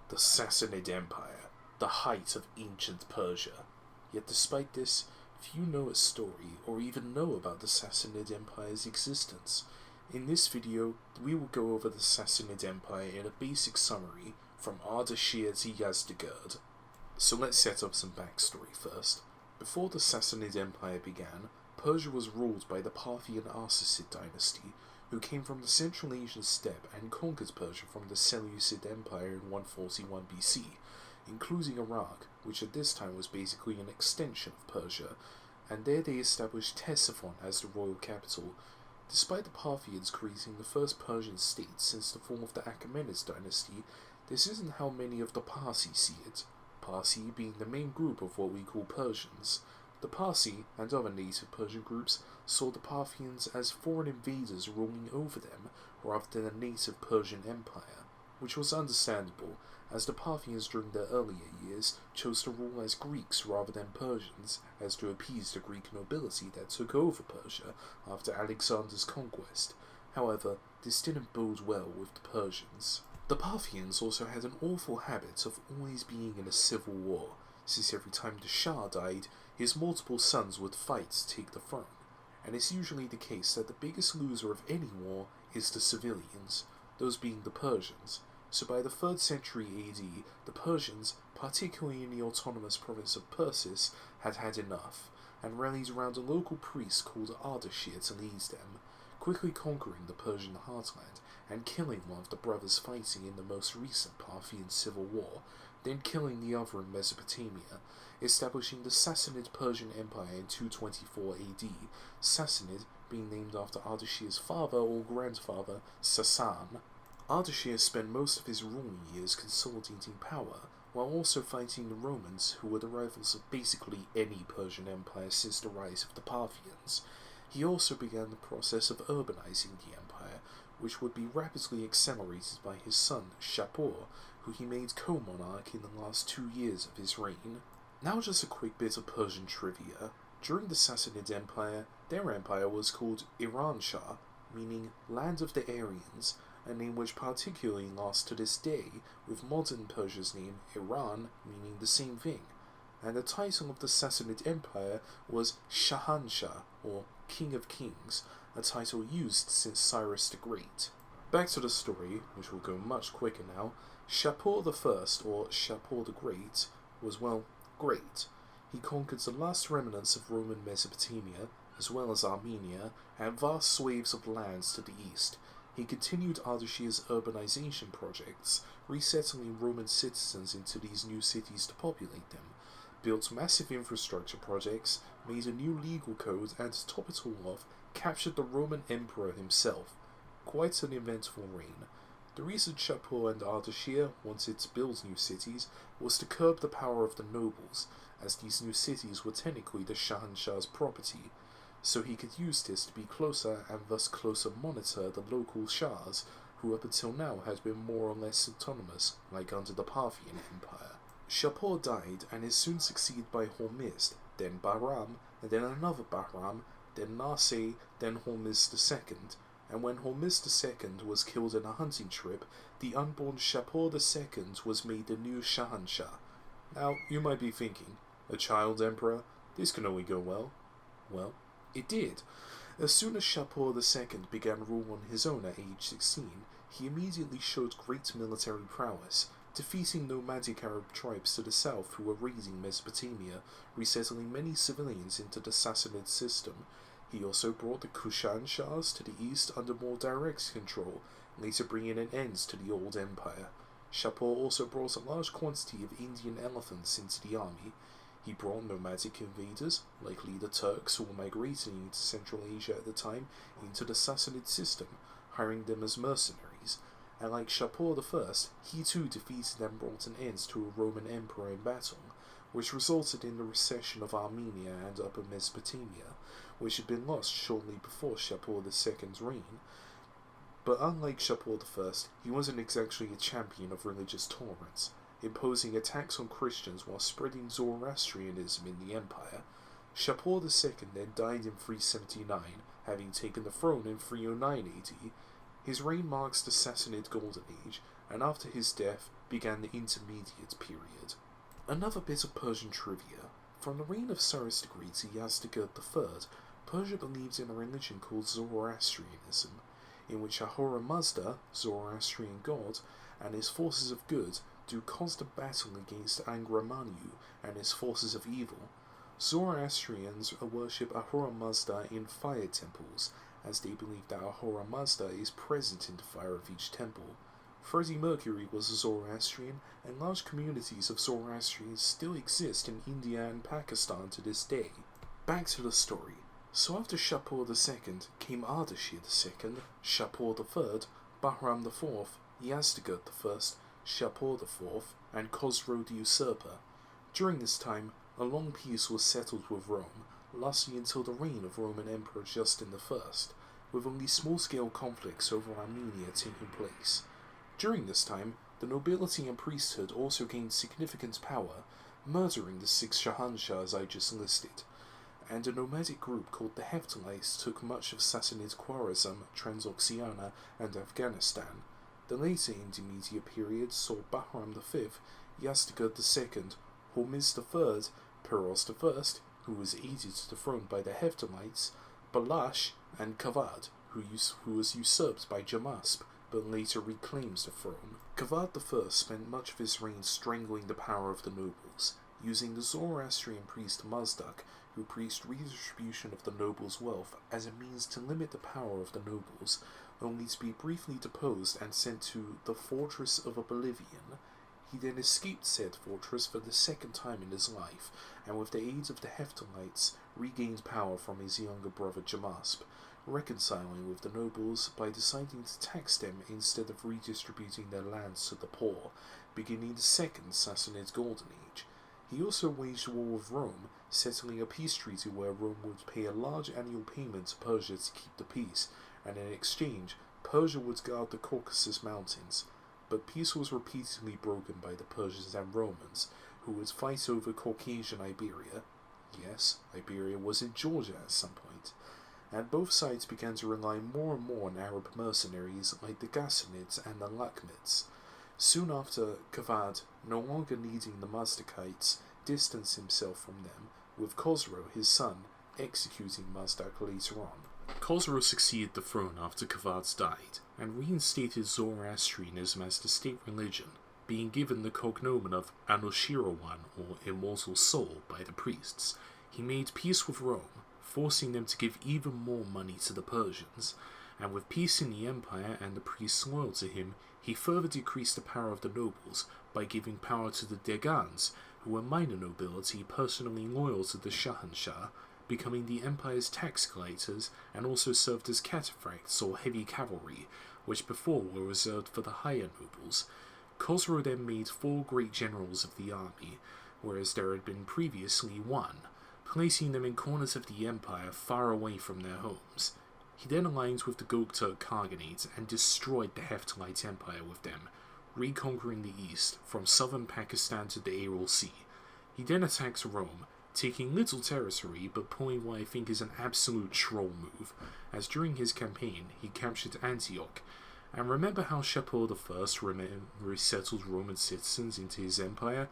The Sassanid Empire, the height of ancient Persia. Yet despite this, few know its story or even know about the Sassanid Empire's existence. In this video, we will go over the Sassanid Empire in a basic summary from Ardashir to Yazdegerd. So let's set up some backstory first. Before the Sassanid Empire began, Persia was ruled by the Parthian Arsacid dynasty, who came from the Central Asian steppe and conquered Persia from the Seleucid Empire in 141 BC, including Iraq, which at this time was basically an extension of Persia, and there they established Ctesiphon as the royal capital. Despite the Parthians creating the first Persian state since the fall of the Achaemenid dynasty, this isn't how many of the Parsi see it, Parsi being the main group of what we call Persians. The Parsi and other native Persian groups saw the Parthians as foreign invaders ruling over them rather than a native Persian empire, which was understandable, as the Parthians during their earlier years chose to rule as Greeks rather than Persians, as to appease the Greek nobility that took over Persia after Alexander's conquest. However, this didn't bode well with the Persians. The Parthians also had an awful habit of always being in a civil war, since every time the Shah died, his multiple sons would fight to take the throne, and it's usually the case that the biggest loser of any war is the civilians, those being the Persians. So by the 3rd century AD, the Persians, particularly in the autonomous province of Persis, had had enough, and rallied around a local priest called Ardashir to lead them, quickly conquering the Persian heartland and killing one of the brothers fighting in the most recent Parthian civil war, then killing the other in Mesopotamia, establishing the Sassanid Persian Empire in 224 AD, Sassanid being named after Ardashir's father or grandfather, Sassan. Ardashir spent most of his ruling years consolidating power, while also fighting the Romans, who were the rivals of basically any Persian empire since the rise of the Parthians. He also began the process of urbanizing the empire, which would be rapidly accelerated by his son, Shapur, who he made co-monarch in the last 2 years of his reign. Now just a quick bit of Persian trivia. During the Sassanid Empire, their empire was called Iran-Shah, meaning Land of the Aryans, a name which particularly lasts to this day, with modern Persia's name Iran meaning the same thing. And the title of the Sassanid Empire was Shahanshah, or King of Kings, a title used since Cyrus the Great. Back to the story, which will go much quicker now. Shapur I, or Shapur the Great, was, well, great. He conquered the last remnants of Roman Mesopotamia, as well as Armenia, and vast swathes of lands to the east. He continued Ardashir's urbanization projects, resettling Roman citizens into these new cities to populate them, built massive infrastructure projects, made a new legal code, and to top it all off, captured the Roman emperor himself. Quite an eventful reign. The reason Shapur and Ardashir wanted to build new cities was to curb the power of the nobles, as these new cities were technically the Shahanshah's property, so he could use this to be closer and thus closer monitor the local shahs, who up until now had been more or less autonomous, like under the Parthian Empire. Shapur died and is soon succeeded by Hormizd, then Bahram, and then another Bahram, then Narseh, then Hormizd II, and when Hormizd II was killed in a hunting trip, the unborn Shapur II was made the new Shahanshah. Now, you might be thinking, a child emperor? This can only go well. Well, it did. As soon as Shapur II began rule on his own at age 16, he immediately showed great military prowess, defeating nomadic Arab tribes to the south who were raiding Mesopotamia, resettling many civilians into the Sassanid system. He also brought the Kushan Shahs to the east under more direct control, later bringing an end to the old empire. Shapur also brought a large quantity of Indian elephants into the army. He brought nomadic invaders, likely the Turks who were migrating into Central Asia at the time, into the Sassanid system, hiring them as mercenaries. And like Shapur I, he too defeated and brought an end to a Roman emperor in battle, which resulted in the recession of Armenia and Upper Mesopotamia, which had been lost shortly before Shapur II's reign. But unlike Shapur I, he wasn't exactly a champion of religious tolerance, imposing attacks on Christians while spreading Zoroastrianism in the empire. Shapur II then died in 379, having taken the throne in 309 AD. His reign marks the Sassanid Golden Age, and after his death, began the Intermediate Period. Another bit of Persian trivia. From the reign of Cyrus the Great to Yazdegerd III, Persia believed in a religion called Zoroastrianism, in which Ahura Mazda, Zoroastrian god, and his forces of good do constant battle against Angra Mainyu and his forces of evil. Zoroastrians worship Ahura Mazda in fire temples, as they believe that Ahura Mazda is present in the fire of each temple. Freddie Mercury was a Zoroastrian, and large communities of Zoroastrians still exist in India and Pakistan to this day. Back to the story. So after Shapur II came Ardashir II, Shapur III, Bahram IV, Yazdegerd I, Shapur IV, and Khosrow the Usurper. During this time, a long peace was settled with Rome, lasting until the reign of Roman Emperor Justin I, with only small-scale conflicts over Armenia taking place. During this time, the nobility and priesthood also gained significant power, murdering the 6 Shahanshahs I just listed, and a nomadic group called the Hephthalites took much of Sassanid Khwarezm, Transoxiana, and Afghanistan. The later Intermediate Period saw Bahram V, Yazdegerd II, Hormizd III, Peroz I, who was aided to the throne by the Hephthalites, Balash, and Kavad, who was usurped by Jamasp, but later reclaims the throne. Kavad I spent much of his reign strangling the power of the nobles, using the Zoroastrian priest Mazdak, who preached redistribution of the nobles' wealth as a means to limit the power of the nobles, only to be briefly deposed and sent to the Fortress of Oblivion. He then escaped said fortress for the second time in his life, and with the aid of the Hephthalites, regained power from his younger brother Jamasp, reconciling with the nobles by deciding to tax them instead of redistributing their lands to the poor, beginning the Second Sassanid Golden Age. He also waged war with Rome, settling a peace treaty where Rome would pay a large annual payment to Persia to keep the peace, and in exchange, Persia would guard the Caucasus Mountains. But peace was repeatedly broken by the Persians and Romans, who would fight over Caucasian Iberia. Yes, Iberia was in Georgia at some point. And both sides began to rely more and more on Arab mercenaries like the Ghassanids and the Lakhmids. Soon after, Kavad, no longer needing the Mazdakites, distanced himself from them, with Khosrow, his son, executing Mazdak later on. Khosrow succeeded the throne after Kavad died, and reinstated Zoroastrianism as the state religion, being given the cognomen of Anushirawan, or Immortal Soul, by the priests. He made peace with Rome, forcing them to give even more money to the Persians, and with peace in the empire and the priests loyal to him, he further decreased the power of the nobles by giving power to the Degans, who were minor nobility personally loyal to the Shahanshah, becoming the empire's tax collectors, and also served as cataphracts or heavy cavalry, which before were reserved for the higher nobles. Khosrow then made 4 great generals of the army, whereas there had been previously 1, placing them in corners of the empire far away from their homes. He then aligned with the Gokturk Khaganate and destroyed the Hephthalite Empire with them, reconquering the east, from southern Pakistan to the Aral Sea. He then attacked Rome, taking little territory but pulling what I think is an absolute troll move, as during his campaign he captured Antioch. And remember how Shapur I resettled Roman citizens into his empire?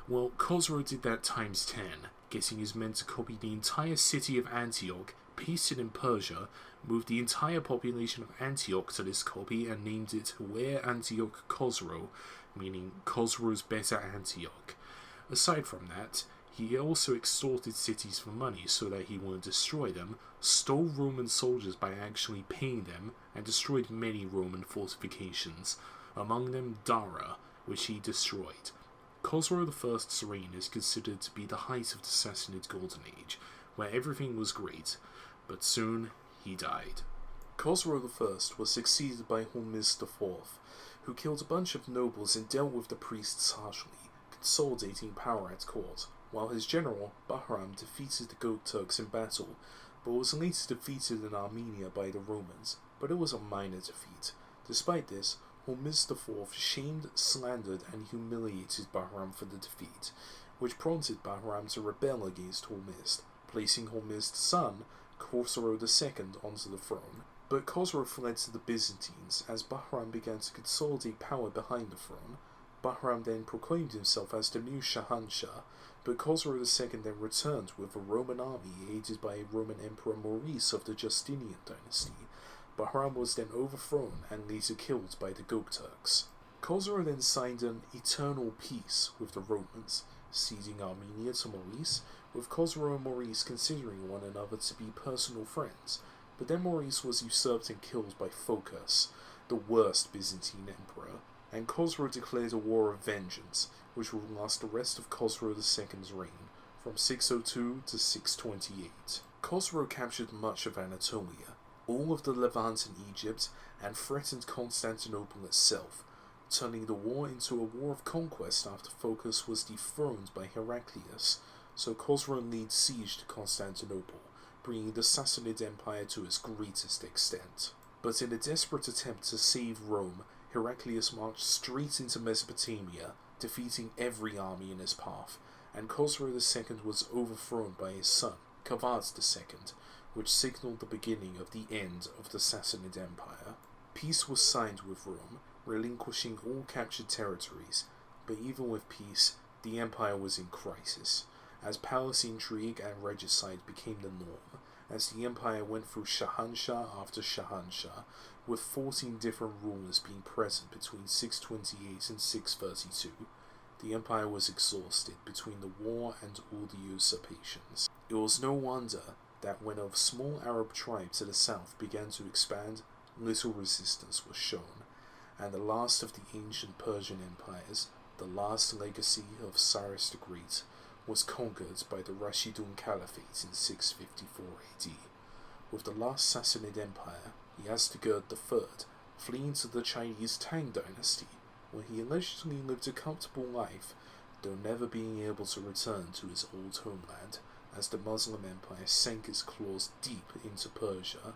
Well, Khosrow did that times 10, getting his men to copy the entire city of Antioch, paste it in Persia, moved the entire population of Antioch to this copy and named it Ware Antioch Khosrow, meaning Khosrow's better Antioch. Aside from that, he also extorted cities for money so that he wouldn't destroy them, stole Roman soldiers by actually paying them, and destroyed many Roman fortifications, among them Dara, which he destroyed. Khosrow I's reign is considered to be the height of the Sassanid Golden Age, where everything was great, but soon he died. Khosrow I was succeeded by Hormizd IV, who killed a bunch of nobles and dealt with the priests harshly, consolidating power at court, while his general, Bahram, defeated the Gokturks in battle, but was later defeated in Armenia by the Romans, but it was a minor defeat. Despite this, Hormizd IV shamed, slandered, and humiliated Bahram for the defeat, which prompted Bahram to rebel against Hormizd, placing Hormizd's son, Khosrow II, onto the throne. But Khosrow fled to the Byzantines as Bahram began to consolidate power behind the throne. Bahram then proclaimed himself as the new Shahanshah, but Khosrow II then returned with a Roman army aided by Roman Emperor Maurice of the Justinian dynasty. Bahram was then overthrown and later killed by the Gokturks. Khosrow then signed an eternal peace with the Romans, ceding Armenia to Maurice, with Khosrow and Maurice considering one another to be personal friends, but then Maurice was usurped and killed by Phocas, the worst Byzantine emperor, and Khosrow declared a war of vengeance, which would last the rest of Khosrow II's reign, from 602 to 628. Khosrow captured much of Anatolia, all of the Levant and Egypt, and threatened Constantinople itself, turning the war into a war of conquest after Phocas was dethroned by Heraclius, so Khosrow laid siege to Constantinople, bringing the Sassanid Empire to its greatest extent. But in a desperate attempt to save Rome, Heraclius marched straight into Mesopotamia, defeating every army in his path, and Khosrow II was overthrown by his son, Kavad II, which signalled the beginning of the end of the Sassanid Empire. Peace was signed with Rome, relinquishing all captured territories, but even with peace, the empire was in crisis, as palace intrigue and regicide became the norm, as the empire went through Shahanshah after Shahanshah, with 14 different rulers being present between 628 and 632. The empire was exhausted between the war and all the usurpations. It was no wonder that when a small Arab tribe to the south began to expand, little resistance was shown, and the last of the ancient Persian empires, the last legacy of Cyrus the Great, was conquered by the Rashidun Caliphate in 654 AD. With the last Sassanid Empire, Yazdegerd III, fleeing to the Chinese Tang dynasty, where he allegedly lived a comfortable life, though never being able to return to his old homeland, as the Muslim Empire sank its claws deep into Persia.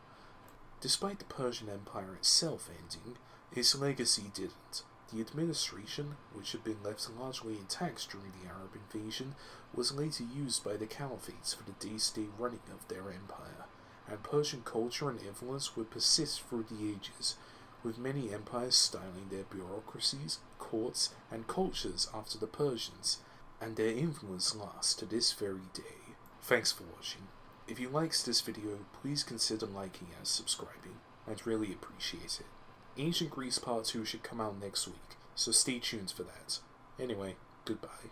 Despite the Persian Empire itself ending, its legacy didn't. The administration, which had been left largely intact during the Arab invasion, was later used by the caliphates for the day-to-day running of their empire, and Persian culture and influence would persist through the ages, with many empires styling their bureaucracies, courts, and cultures after the Persians, and their influence lasts to this very day. Thanks for watching. If you liked this video, please consider liking and subscribing. I'd really appreciate it. Ancient Greece Part 2 should come out next week, so stay tuned for that. Anyway, goodbye.